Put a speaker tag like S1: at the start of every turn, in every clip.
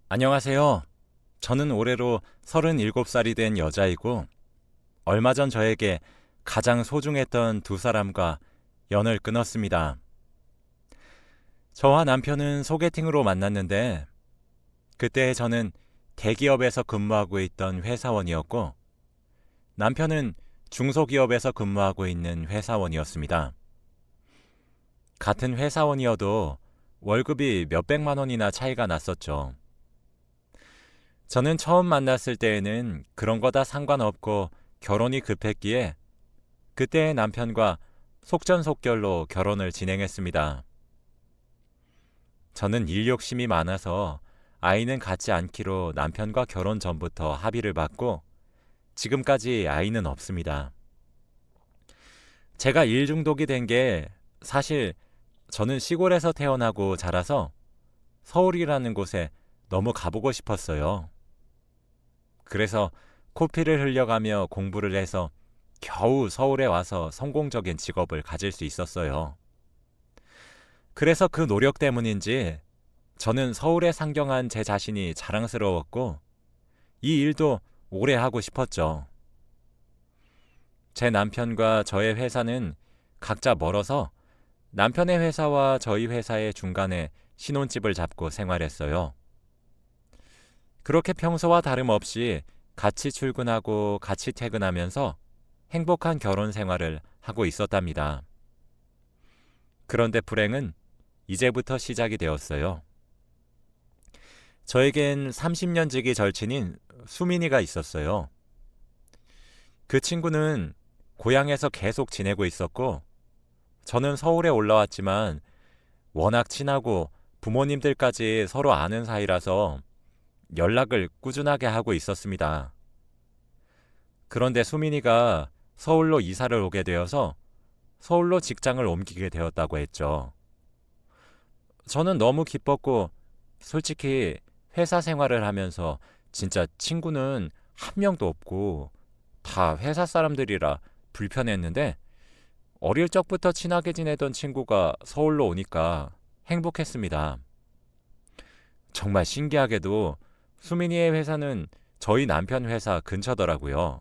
S1: 안녕하세요. 저는 올해로 37살이 된 여자이고, 얼마 전 저에게 가장 소중했던 두 사람과 연을 끊었습니다. 저와 남편은 소개팅으로 만났는데, 그때 저는 대기업에서 근무하고 있던 회사원이었고, 남편은 중소기업에서 근무하고 있는 회사원이었습니다. 같은 회사원이어도 월급이 몇백만 원이나 차이가 났었죠. 저는 처음 만났을 때에는 그런 거 다 상관없고 결혼이 급했기에 그때의 남편과 속전속결로 결혼을 진행했습니다. 저는 일 욕심이 많아서 아이는 갖지 않기로 남편과 결혼 전부터 합의를 받고 지금까지 아이는 없습니다. 제가 일 중독이 된 게 사실 저는 시골에서 태어나고 자라서 서울이라는 곳에 너무 가보고 싶었어요. 그래서 코피를 흘려가며 공부를 해서 겨우 서울에 와서 성공적인 직업을 가질 수 있었어요. 그래서 그 노력 때문인지 저는 서울에 상경한 제 자신이 자랑스러웠고 이 일도 오래 하고 싶었죠. 제 남편과 저의 회사는 각자 멀어서 남편의 회사와 저희 회사의 중간에 신혼집을 잡고 생활했어요. 그렇게 평소와 다름없이 같이 출근하고 같이 퇴근하면서 행복한 결혼 생활을 하고 있었답니다. 그런데 불행은 이제부터 시작이 되었어요. 저에겐 30년 지기 절친인 수민이가 있었어요. 그 친구는 고향에서 계속 지내고 있었고, 저는 서울에 올라왔지만 워낙 친하고 부모님들까지 서로 아는 사이라서 연락을 꾸준하게 하고 있었습니다. 그런데 수민이가 서울로 이사를 오게 되어서 서울로 직장을 옮기게 되었다고 했죠. 저는 너무 기뻤고 솔직히 회사 생활을 하면서 진짜 친구는 한 명도 없고 다 회사 사람들이라 불편했는데 어릴 적부터 친하게 지내던 친구가 서울로 오니까 행복했습니다. 정말 신기하게도 수민이의 회사는 저희 남편 회사 근처더라고요.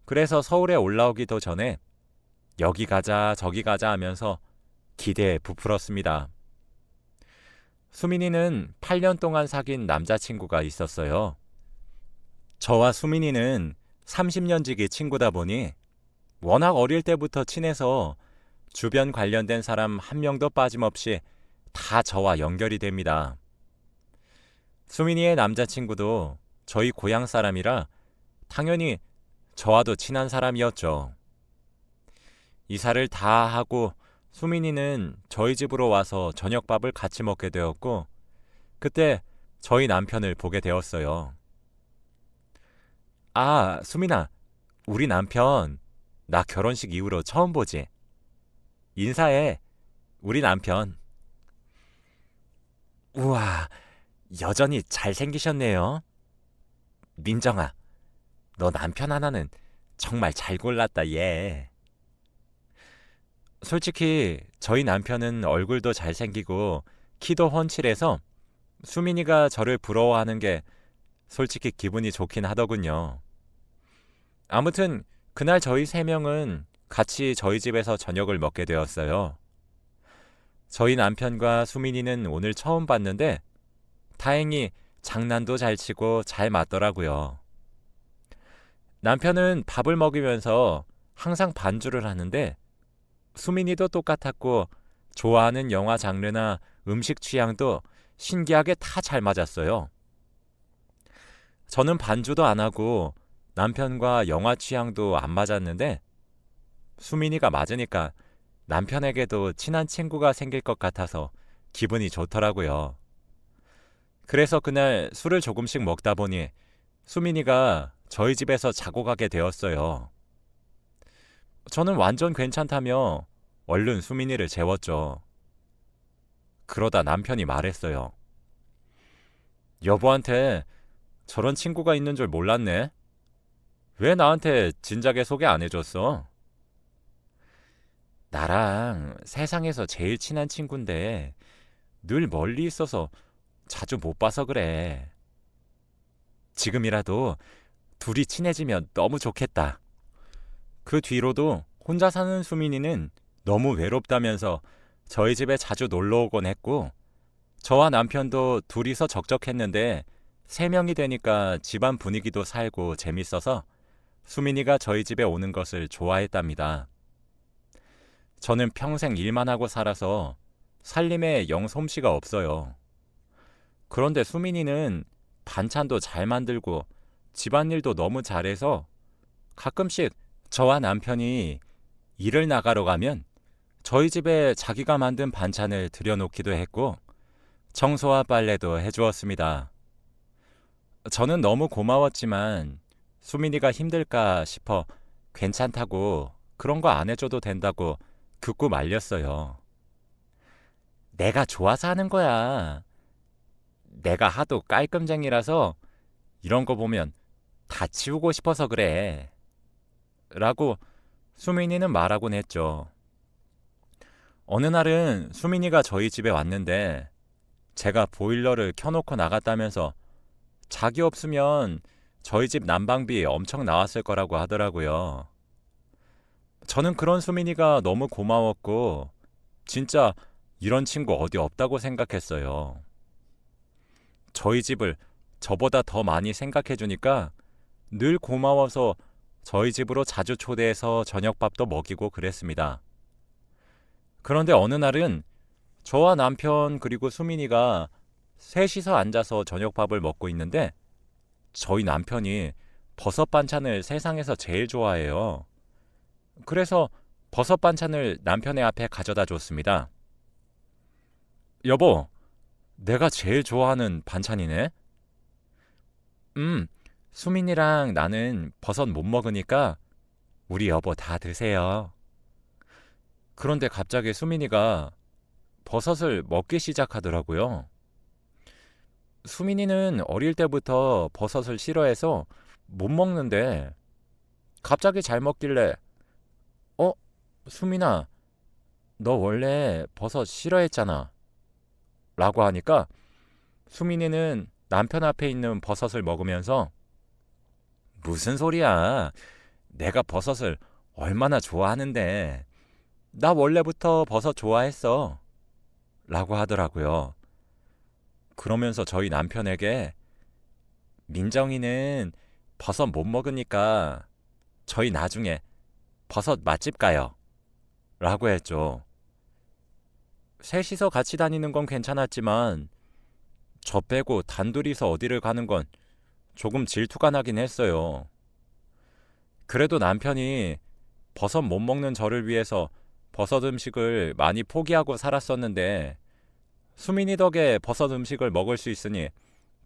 S1: 그래서 서울에 올라오기도 전에 여기 가자 저기 가자 하면서 기대에 부풀었습니다. 수민이는 8년 동안 사귄 남자친구가 있었어요. 저와 수민이는 30년 지기 친구다 보니 워낙 어릴 때부터 친해서 주변 관련된 사람 한 명도 빠짐없이 다 저와 연결이 됩니다. 수민이의 남자친구도 저희 고향 사람이라 당연히 저와도 친한 사람이었죠. 이사를 다 하고 수민이는 저희 집으로 와서 저녁밥을 같이 먹게 되었고 그때 저희 남편을 보게 되었어요. 아, 수민아, 우리 남편 나 결혼식 이후로 처음 보지? 인사해, 우리 남편. 우와, 여전히 잘생기셨네요. 민정아, 너 남편 하나는 정말 잘 골랐다, 얘. 솔직히 저희 남편은 얼굴도 잘생기고 키도 훤칠해서 수민이가 저를 부러워하는 게 솔직히 기분이 좋긴 하더군요. 아무튼 그날 저희 세 명은 같이 저희 집에서 저녁을 먹게 되었어요. 저희 남편과 수민이는 오늘 처음 봤는데 다행히 장난도 잘 치고 잘 맞더라고요. 남편은 밥을 먹으면서 항상 반주를 하는데 수민이도 똑같았고 좋아하는 영화 장르나 음식 취향도 신기하게 다 잘 맞았어요. 저는 반주도 안 하고 남편과 영화 취향도 안 맞았는데 수민이가 맞으니까 남편에게도 친한 친구가 생길 것 같아서 기분이 좋더라고요. 그래서 그날 술을 조금씩 먹다 보니 수민이가 저희 집에서 자고 가게 되었어요. 저는 완전 괜찮다며 얼른 수민이를 재웠죠. 그러다 남편이 말했어요. 여보한테 저런 친구가 있는 줄 몰랐네. 왜 나한테 진작에 소개 안 해줬어? 나랑 세상에서 제일 친한 친구인데 늘 멀리 있어서 자주 못 봐서 그래. 지금이라도 둘이 친해지면 너무 좋겠다. 그 뒤로도 혼자 사는 수민이는 너무 외롭다면서 저희 집에 자주 놀러 오곤 했고, 저와 남편도 둘이서 적적했는데 3명이 되니까 집안 분위기도 살고 재밌어서 수민이가 저희 집에 오는 것을 좋아했답니다. 저는 평생 일만 하고 살아서 살림에 영 솜씨가 없어요. 그런데 수민이는 반찬도 잘 만들고 집안일도 너무 잘해서 가끔씩 저와 남편이 일을 나가러 가면 저희 집에 자기가 만든 반찬을 들여놓기도 했고 청소와 빨래도 해주었습니다. 저는 너무 고마웠지만 수민이가 힘들까 싶어 괜찮다고 그런 거 안 해줘도 된다고 극구 말렸어요. 내가 좋아서 하는 거야. 내가 하도 깔끔쟁이라서 이런 거 보면 다 치우고 싶어서 그래. 라고 수민이는 말하곤 했죠. 어느 날은 수민이가 저희 집에 왔는데 제가 보일러를 켜놓고 나갔다면서 자기 없으면 저희 집 난방비 엄청 나왔을 거라고 하더라고요. 저는 그런 수민이가 너무 고마웠고 진짜 이런 친구 어디 없다고 생각했어요. 저희 집을 저보다 더 많이 생각해 주니까 늘 고마워서 저희 집으로 자주 초대해서 저녁밥도 먹이고 그랬습니다. 그런데 어느 날은 저와 남편 그리고 수민이가 셋이서 앉아서 저녁밥을 먹고 있는데 저희 남편이 버섯 반찬을 세상에서 제일 좋아해요. 그래서 버섯 반찬을 남편의 앞에 가져다 줬습니다. 여보, 내가 제일 좋아하는 반찬이네? 수민이랑 나는 버섯 못 먹으니까 우리 여보 다 드세요. 그런데 갑자기 수민이가 버섯을 먹기 시작하더라고요. 수민이는 어릴 때부터 버섯을 싫어해서 못 먹는데 갑자기 잘 먹길래 어? 수민아, 너 원래 버섯 싫어했잖아. 라고 하니까 수민이는 남편 앞에 있는 버섯을 먹으면서 무슨 소리야? 내가 버섯을 얼마나 좋아하는데. 나 원래부터 버섯 좋아했어. 라고 하더라고요. 그러면서 저희 남편에게 민정이는 버섯 못 먹으니까 저희 나중에 버섯 맛집 가요. 라고 했죠. 셋이서 같이 다니는 건 괜찮았지만 저 빼고 단둘이서 어디를 가는 건 조금 질투가 나긴 했어요. 그래도 남편이 버섯 못 먹는 저를 위해서 버섯 음식을 많이 포기하고 살았었는데 수민이 덕에 버섯 음식을 먹을 수 있으니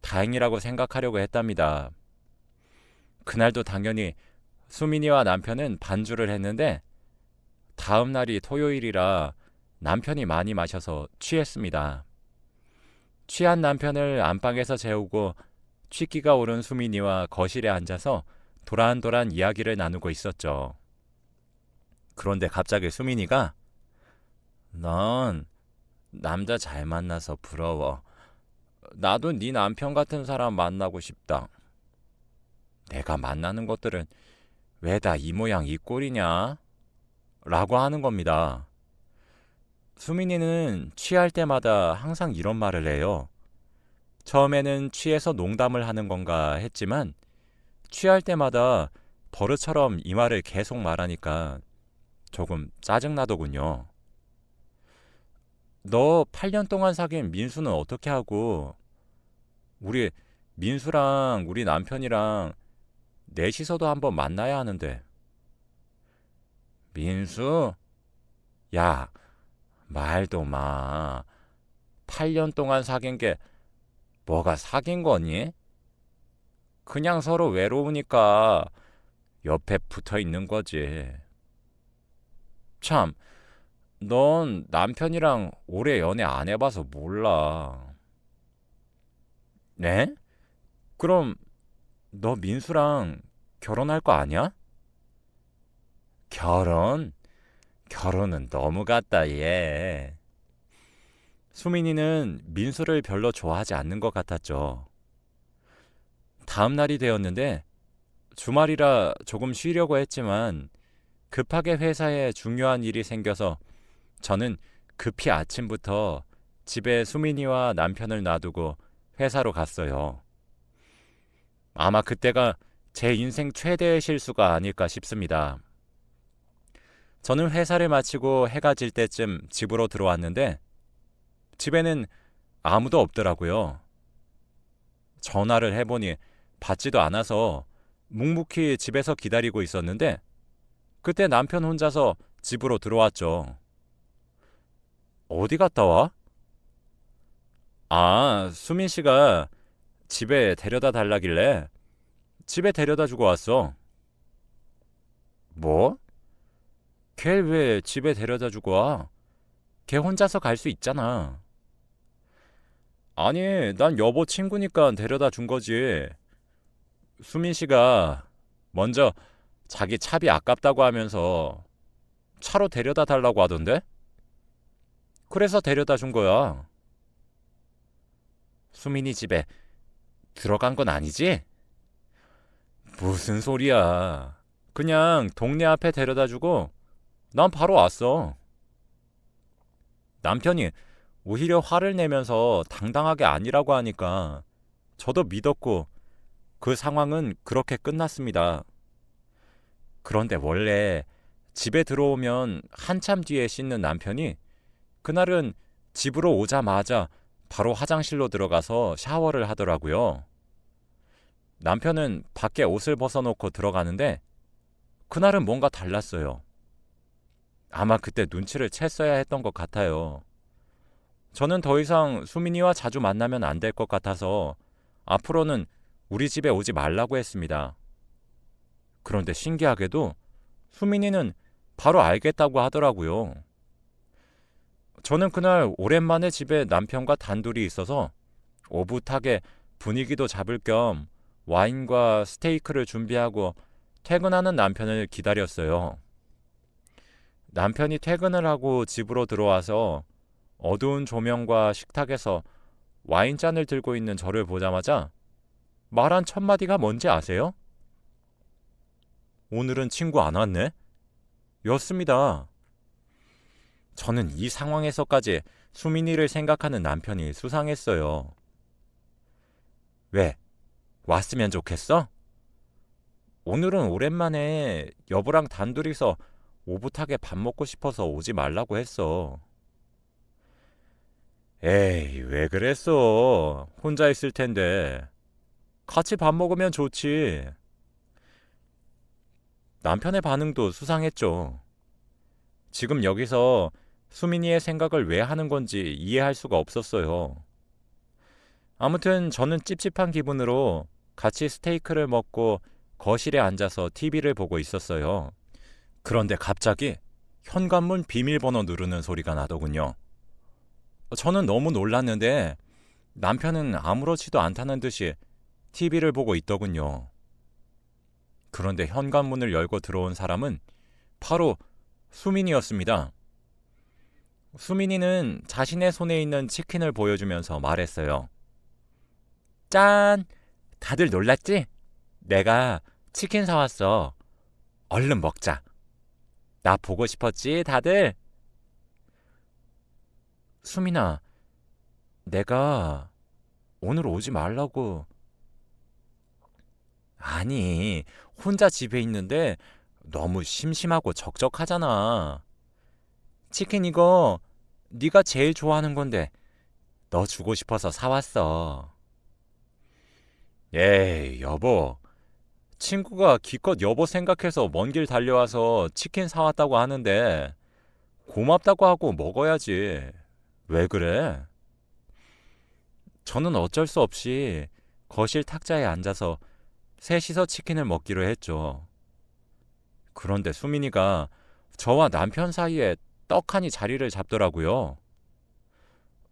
S1: 다행이라고 생각하려고 했답니다. 그날도 당연히 수민이와 남편은 반주를 했는데 다음 날이 토요일이라 남편이 많이 마셔서 취했습니다. 취한 남편을 안방에서 재우고 취기가 오른 수민이와 거실에 앉아서 도란도란 이야기를 나누고 있었죠. 그런데 갑자기 수민이가 넌 남자 잘 만나서 부러워. 나도 네 남편 같은 사람 만나고 싶다. 내가 만나는 것들은 왜 다 이 모양 이 꼴이냐? 라고 하는 겁니다. 수민이는 취할 때마다 항상 이런 말을 해요. 처음에는 취해서 농담을 하는 건가 했지만 취할 때마다 버릇처럼 이 말을 계속 말하니까 조금 짜증나더군요. 너 8년 동안 사귄 민수는 어떻게 하고 우리 민수랑 우리 남편이랑 넷이서도 한번 만나야 하는데. 민수? 야, 말도 마. 8년 동안 사귄 게 뭐가 사귄 거니? 그냥 서로 외로우니까 옆에 붙어 있는 거지. 참, 넌 남편이랑 오래 연애 안 해봐서 몰라. 네? 그럼 너 민수랑 결혼할 거 아니야? 결혼? 결혼은 너무 같다, 얘. 수민이는 민수를 별로 좋아하지 않는 것 같았죠. 다음 날이 되었는데 주말이라 조금 쉬려고 했지만 급하게 회사에 중요한 일이 생겨서 저는 급히 아침부터 집에 수민이와 남편을 놔두고 회사로 갔어요. 아마 그때가 제 인생 최대의 실수가 아닐까 싶습니다. 저는 회사를 마치고 해가 질 때쯤 집으로 들어왔는데 집에는 아무도 없더라고요. 전화를 해보니 받지도 않아서 묵묵히 집에서 기다리고 있었는데 그때 남편 혼자서 집으로 들어왔죠. 어디 갔다 와? 아, 수민 씨가 집에 데려다 달라길래 집에 데려다 주고 왔어. 뭐? 걔 왜 집에 데려다 주고 와? 걔 혼자서 갈 수 있잖아. 아니, 난 여보 친구니까 데려다 준 거지. 수민 씨가 먼저 자기 차비 아깝다고 하면서 차로 데려다 달라고 하던데? 그래서 데려다 준 거야. 수민이 집에 들어간 건 아니지? 무슨 소리야. 그냥 동네 앞에 데려다 주고 난 바로 왔어. 남편이 오히려 화를 내면서 당당하게 아니라고 하니까 저도 믿었고 그 상황은 그렇게 끝났습니다. 그런데 원래 집에 들어오면 한참 뒤에 씻는 남편이 그날은 집으로 오자마자 바로 화장실로 들어가서 샤워를 하더라고요. 남편은 밖에 옷을 벗어놓고 들어가는데 그날은 뭔가 달랐어요. 아마 그때 눈치를 챘어야 했던 것 같아요. 저는 더 이상 수민이와 자주 만나면 안 될 것 같아서 앞으로는 우리 집에 오지 말라고 했습니다. 그런데 신기하게도 수민이는 바로 알겠다고 하더라고요. 저는 그날 오랜만에 집에 남편과 단둘이 있어서 오붓하게 분위기도 잡을 겸 와인과 스테이크를 준비하고 퇴근하는 남편을 기다렸어요. 남편이 퇴근을 하고 집으로 들어와서 어두운 조명과 식탁에서 와인잔을 들고 있는 저를 보자마자 말한 첫 마디가 뭔지 아세요? 오늘은 친구 안 왔네? 였습니다. 저는 이 상황에서까지 수민이를 생각하는 남편이 수상했어요. 왜? 왔으면 좋겠어? 오늘은 오랜만에 여보랑 단둘이서 오붓하게 밥 먹고 싶어서 오지 말라고 했어. 에이, 왜 그랬어? 혼자 있을 텐데. 같이 밥 먹으면 좋지. 남편의 반응도 수상했죠. 지금 여기서 수민이의 생각을 왜 하는 건지 이해할 수가 없었어요. 아무튼 저는 찝찝한 기분으로 같이 스테이크를 먹고 거실에 앉아서 TV를 보고 있었어요. 그런데 갑자기 현관문 비밀번호 누르는 소리가 나더군요. 저는 너무 놀랐는데 남편은 아무렇지도 않다는 듯이 TV를 보고 있더군요. 그런데 현관문을 열고 들어온 사람은 바로 수민이었습니다. 수민이는 자신의 손에 있는 치킨을 보여주면서 말했어요. 짠! 다들 놀랐지? 내가 치킨 사왔어. 얼른 먹자. 나 보고 싶었지, 다들? 수민아, 내가 오늘 오지 말라고. 아니, 혼자 집에 있는데 너무 심심하고 적적하잖아. 치킨 이거 네가 제일 좋아하는 건데 너 주고 싶어서 사왔어. 에이, 여보. 친구가 기껏 여보 생각해서 먼 길 달려와서 치킨 사왔다고 하는데 고맙다고 하고 먹어야지. 왜 그래? 저는 어쩔 수 없이 거실 탁자에 앉아서 셋이서 치킨을 먹기로 했죠. 그런데 수민이가 저와 남편 사이에 떡하니 자리를 잡더라고요.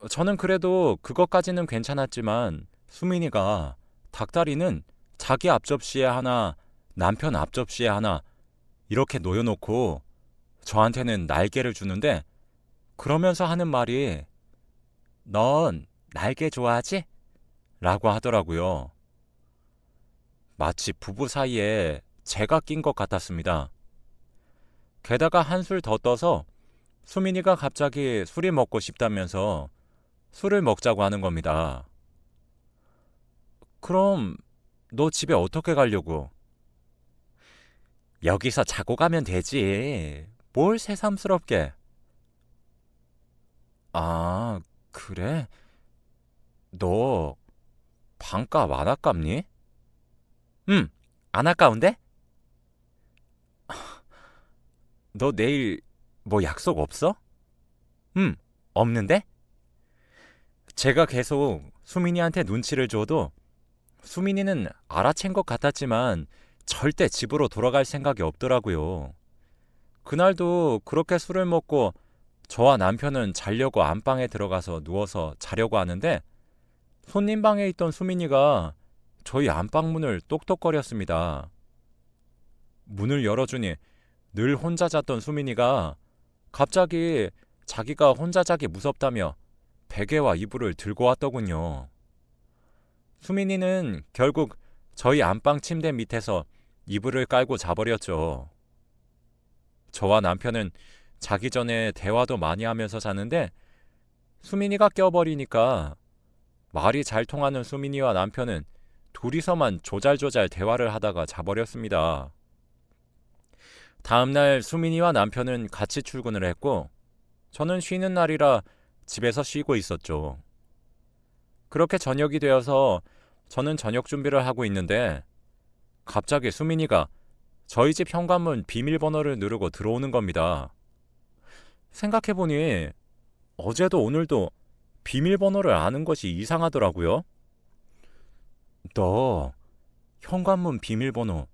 S1: 저는 그래도 그것까지는 괜찮았지만 수민이가 닭다리는 자기 앞접시에 하나, 남편 앞접시에 하나 이렇게 놓여놓고 저한테는 날개를 주는데 그러면서 하는 말이 넌 날개 좋아하지? 라고 하더라고요. 마치 부부 사이에 제가 낀 것 같았습니다. 게다가 한술 더 떠서 수민이가 갑자기 술이 먹고 싶다면서 술을 먹자고 하는 겁니다. 그럼 너 집에 어떻게 가려고? 여기서 자고 가면 되지. 뭘 새삼스럽게. 아, 그래? 너 방값 안 아깝니? 응, 안 아까운데? 너 내일 뭐 약속 없어? 응, 없는데? 제가 계속 수민이한테 눈치를 줘도 수민이는 알아챈 것 같았지만 절대 집으로 돌아갈 생각이 없더라고요. 그날도 그렇게 술을 먹고 저와 남편은 자려고 안방에 들어가서 누워서 자려고 하는데 손님 방에 있던 수민이가 저희 안방 문을 똑똑거렸습니다. 문을 열어주니 늘 혼자 잤던 수민이가 갑자기 자기가 혼자 자기 무섭다며 베개와 이불을 들고 왔더군요. 수민이는 결국 저희 안방 침대 밑에서 이불을 깔고 자버렸죠. 저와 남편은 자기 전에 대화도 많이 하면서 자는데 수민이가 껴버리니까 말이 잘 통하는 수민이와 남편은 둘이서만 조잘조잘 대화를 하다가 자버렸습니다. 다음날 수민이와 남편은 같이 출근을 했고 저는 쉬는 날이라 집에서 쉬고 있었죠. 그렇게 저녁이 되어서 저는 저녁 준비를 하고 있는데 갑자기 수민이가 저희 집 현관문 비밀번호를 누르고 들어오는 겁니다. 생각해보니 어제도 오늘도 비밀번호를 아는 것이 이상하더라고요. 너 현관문 비밀번호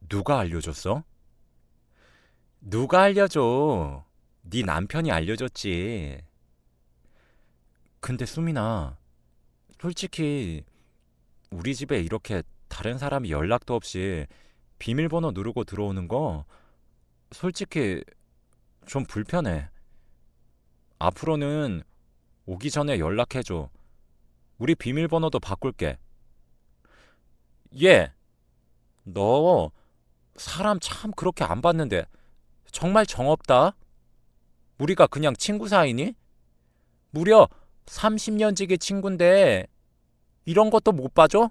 S1: 누가 알려줬어? 누가 알려줘? 네 남편이 알려줬지. 근데 수민아, 솔직히 우리 집에 이렇게 다른 사람이 연락도 없이 비밀번호 누르고 들어오는 거 솔직히 좀 불편해. 앞으로는 오기 전에 연락해줘. 우리 비밀번호도 바꿀게. 얘, 너 사람 참 그렇게 안 봤는데 정말 정없다. 우리가 그냥 친구 사이니? 무려 30년 지기 친구인데 이런 것도 못 봐줘?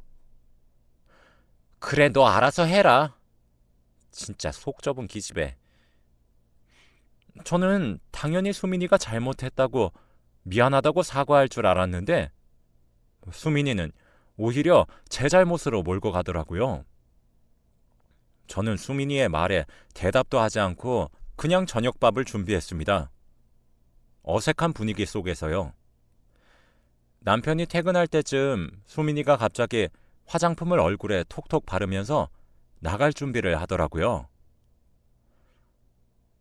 S1: 그래, 너 알아서 해라. 진짜 속 좁은 기집애. 저는 당연히 수민이가 잘못했다고 미안하다고 사과할 줄 알았는데 수민이는 오히려 제 잘못으로 몰고 가더라고요. 저는 수민이의 말에 대답도 하지 않고 그냥 저녁밥을 준비했습니다. 어색한 분위기 속에서요. 남편이 퇴근할 때쯤 수민이가 갑자기 화장품을 얼굴에 톡톡 바르면서 나갈 준비를 하더라고요.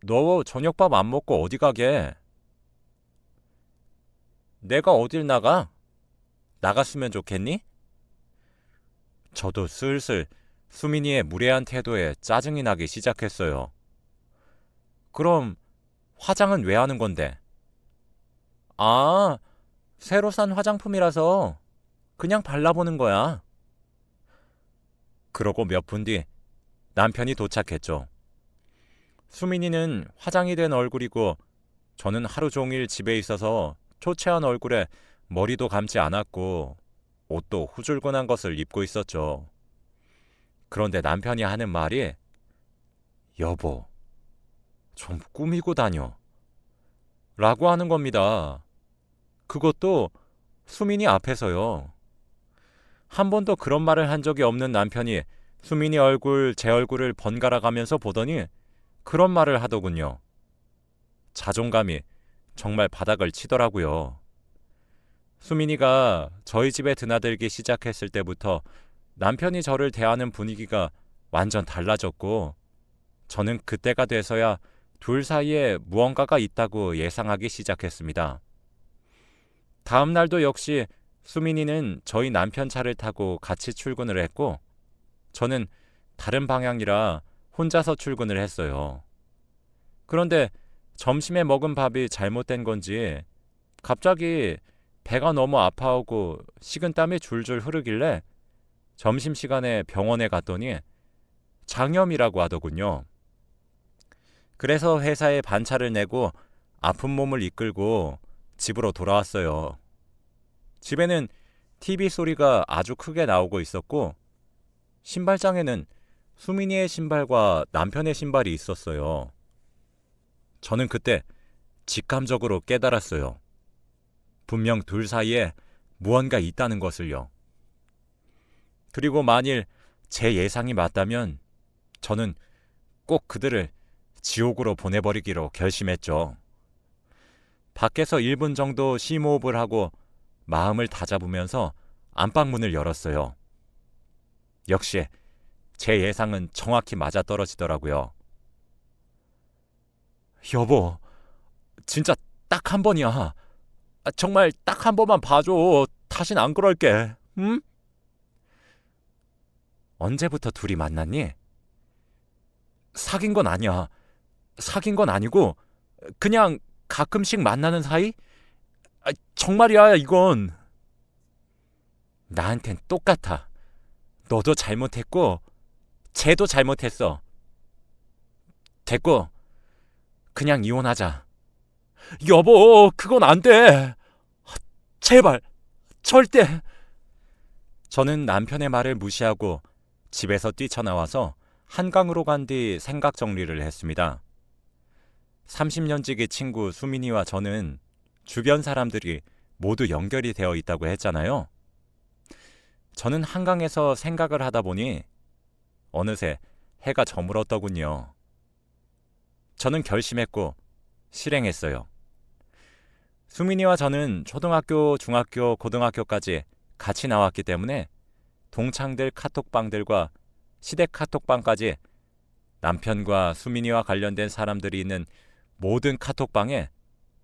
S1: 너 저녁밥 안 먹고 어디 가게? 내가 어딜 나가? 나갔으면 좋겠니? 저도 슬슬 수민이의 무례한 태도에 짜증이 나기 시작했어요. 그럼 화장은 왜 하는 건데? 아, 새로 산 화장품이라서 그냥 발라보는 거야. 그러고 몇 분 뒤 남편이 도착했죠. 수민이는 화장이 된 얼굴이고 저는 하루 종일 집에 있어서 초췌한 얼굴에 머리도 감지 않았고 옷도 후줄근한 것을 입고 있었죠. 그런데 남편이 하는 말이 여보, 좀 꾸미고 다녀 라고 하는 겁니다. 그것도 수민이 앞에서요. 한 번도 그런 말을 한 적이 없는 남편이 수민이 얼굴, 제 얼굴을 번갈아 가면서 보더니 그런 말을 하더군요. 자존감이 정말 바닥을 치더라고요. 수민이가 저희 집에 드나들기 시작했을 때부터 남편이 저를 대하는 분위기가 완전 달라졌고 저는 그때가 돼서야 둘 사이에 무언가가 있다고 예상하기 시작했습니다. 다음 날도 역시 수민이는 저희 남편 차를 타고 같이 출근을 했고 저는 다른 방향이라 혼자서 출근을 했어요. 그런데 점심에 먹은 밥이 잘못된 건지 갑자기 배가 너무 아파하고 식은땀이 줄줄 흐르길래 점심시간에 병원에 갔더니 장염이라고 하더군요. 그래서 회사에 반차를 내고 아픈 몸을 이끌고 집으로 돌아왔어요. 집에는 TV 소리가 아주 크게 나오고 있었고 신발장에는 수민이의 신발과 남편의 신발이 있었어요. 저는 그때 직감적으로 깨달았어요. 분명 둘 사이에 무언가 있다는 것을요. 그리고 만일 제 예상이 맞다면 저는 꼭 그들을 지옥으로 보내버리기로 결심했죠. 밖에서 1분 정도 심호흡을 하고 마음을 다잡으면서 안방문을 열었어요. 역시 제 예상은 정확히 맞아떨어지더라고요. 여보, 진짜 딱 한 번이야. 정말 딱 한 번만 봐줘. 다신 안 그럴게. 응? 언제부터 둘이 만났니? 사귄 건 아니야. 사귄 건 아니고 그냥 가끔씩 만나는 사이? 정말이야 이건. 나한텐 똑같아. 너도 잘못했고 쟤도 잘못했어. 됐고 그냥 이혼하자. 여보, 그건 안 돼. 제발, 절대. 저는 남편의 말을 무시하고 집에서 뛰쳐나와서 한강으로 간 뒤 생각 정리를 했습니다. 30년 지기 친구 수민이와 저는 주변 사람들이 모두 연결이 되어 있다고 했잖아요. 저는 한강에서 생각을 하다 보니 어느새 해가 저물었더군요. 저는 결심했고 실행했어요. 수민이와 저는 초등학교, 중학교, 고등학교까지 같이 나왔기 때문에 동창들 카톡방들과 시댁 카톡방까지 남편과 수민이와 관련된 사람들이 있는 모든 카톡방에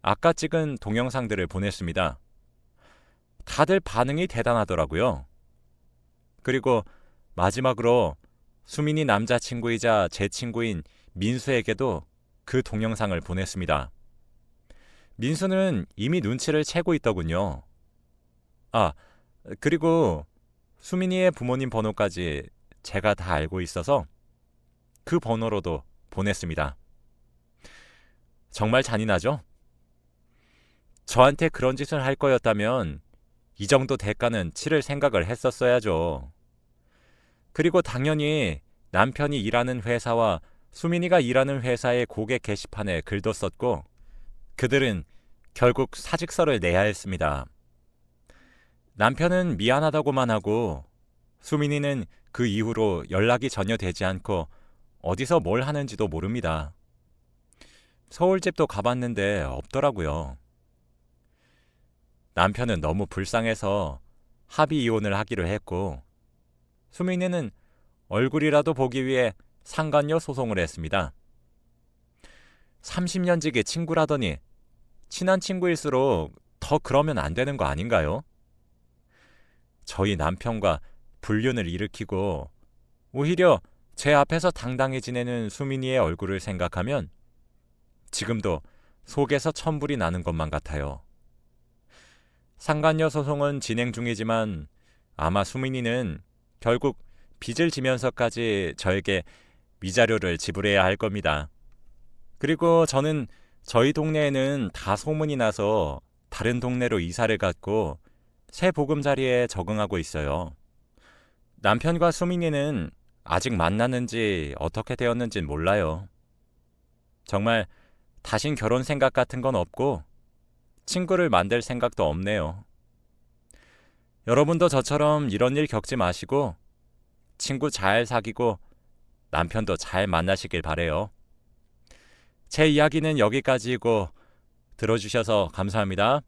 S1: 아까 찍은 동영상들을 보냈습니다. 다들 반응이 대단하더라고요. 그리고 마지막으로 수민이 남자친구이자 제 친구인 민수에게도 그 동영상을 보냈습니다. 민수는 이미 눈치를 채고 있더군요. 그리고 수민이의 부모님 번호까지 제가 다 알고 있어서 그 번호로도 보냈습니다. 정말 잔인하죠? 저한테 그런 짓을 할 거였다면 이 정도 대가는 치를 생각을 했었어야죠. 그리고 당연히 남편이 일하는 회사와 수민이가 일하는 회사의 고객 게시판에 글도 썼고 그들은 결국 사직서를 내야 했습니다. 남편은 미안하다고만 하고 수민이는 그 이후로 연락이 전혀 되지 않고 어디서 뭘 하는지도 모릅니다. 서울집도 가봤는데 없더라고요. 남편은 너무 불쌍해서 합의 이혼을 하기로 했고 수민이는 얼굴이라도 보기 위해 상간녀 소송을 했습니다. 30년 지기 친구라더니 친한 친구일수록 더 그러면 안 되는 거 아닌가요? 저희 남편과 불륜을 일으키고 오히려 제 앞에서 당당히 지내는 수민이의 얼굴을 생각하면 지금도 속에서 천불이 나는 것만 같아요. 상간녀 소송은 진행 중이지만 아마 수민이는 결국 빚을 지면서까지 저에게 위자료를 지불해야 할 겁니다. 그리고 저는 저희 동네에는 다 소문이 나서 다른 동네로 이사를 갔고 새 보금자리에 적응하고 있어요. 남편과 수민이는 아직 만났는지 어떻게 되었는진 몰라요. 정말 다신 결혼 생각 같은 건 없고 친구를 만들 생각도 없네요. 여러분도 저처럼 이런 일 겪지 마시고 친구 잘 사귀고 남편도 잘 만나시길 바래요. 제 이야기는 여기까지이고 들어주셔서 감사합니다.